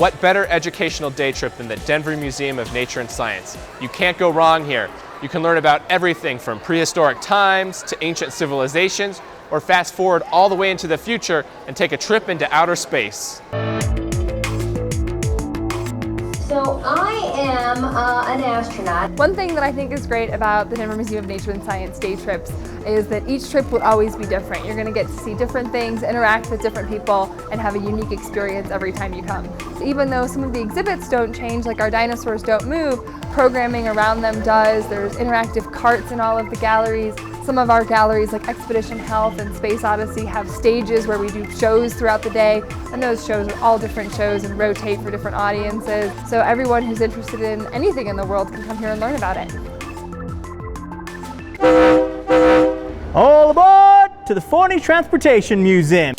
What better educational day trip than the Denver Museum of Nature and Science? You can't go wrong here. You can learn about everything from prehistoric times to ancient civilizations, or fast forward all the way into the future and take a trip into outer space. So I am an astronaut. One thing that I think is great about the Denver Museum of Nature and Science day trips is that each trip will always be different. You're going to get to see different things, interact with different people, and have a unique experience every time you come. Even though some of the exhibits don't change, like our dinosaurs don't move, programming around them does. There's interactive carts in all of the galleries. Some of our galleries, like Expedition Health and Space Odyssey, have stages where we do shows throughout the day, and those shows are all different shows and rotate for different audiences. So everyone who's interested in anything in the world can come here and learn about it. All aboard to the Forney Transportation Museum.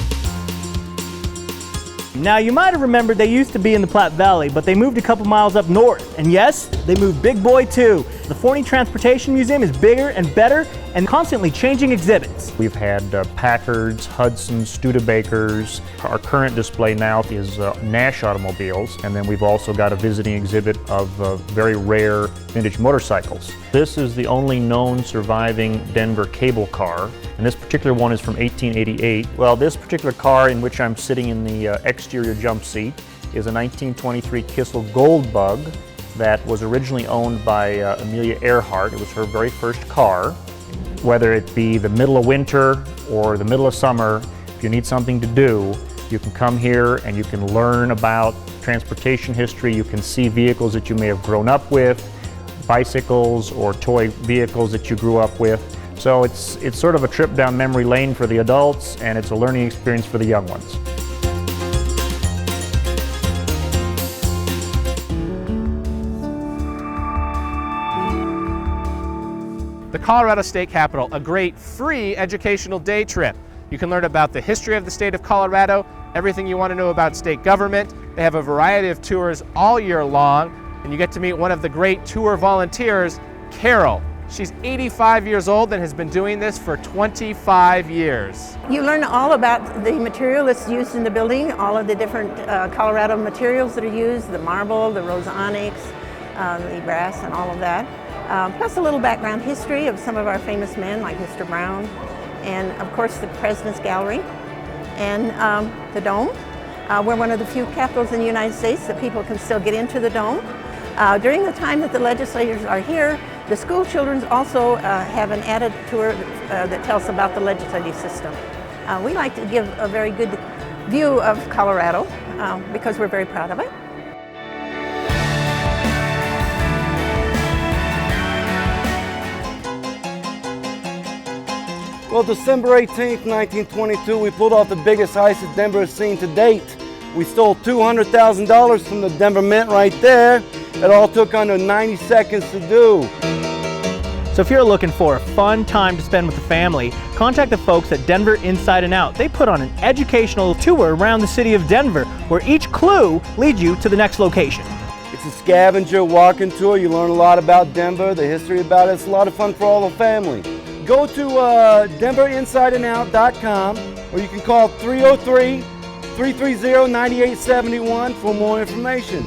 Now, you might have remembered they used to be in the Platte Valley, but they moved a couple miles up north. And yes, they moved Big Boy too. The Forney Transportation Museum is bigger and better and constantly changing exhibits. We've had Packards, Hudsons, Studebakers. Our current display now is Nash automobiles, and then we've also got a visiting exhibit of very rare vintage motorcycles. This is the only known surviving Denver cable car, and this particular one is from 1888. Well, this particular car in which I'm sitting in the exterior jump seat is a 1923 Kissel Gold Bug that was originally owned by Amelia Earhart. It was her very first car. Whether it be the middle of winter or the middle of summer, if you need something to do, you can come here and you can learn about transportation history. You can see vehicles that you may have grown up with, bicycles or toy vehicles that you grew up with. So it's sort of a trip down memory lane for the adults, and it's a learning experience for the young ones. The Colorado State Capitol, a great free educational day trip. You can learn about the history of the state of Colorado, everything you want to know about state government. They have a variety of tours all year long, and you get to meet one of the great tour volunteers, Carol. She's 85 years old and has been doing this for 25 years. You learn all about the material that's used in the building, all of the different Colorado materials that are used, the marble, the rose onyx, the brass, and all of that. Plus a little background history of some of our famous men like Mr. Brown, and of course the President's Gallery, and the Dome. We're one of the few capitals in the United States that people can still get into the Dome. During the time that the legislators are here, the school children also have an added tour that tells about the legislative system. We like to give a very good view of Colorado because we're very proud of it. Well, December 18th, 1922, we pulled off the biggest heist that Denver has seen to date. We stole $200,000 from the Denver Mint right there. It all took under 90 seconds to do. So if you're looking for a fun time to spend with the family, contact the folks at Denver Inside and Out. They put on an educational tour around the city of Denver, where each clue leads you to the next location. It's a scavenger walking tour. You learn a lot about Denver, the history about it. It's a lot of fun for all the family. Go to DenverInsideAndOut.com, or you can call 303-330-9871 for more information.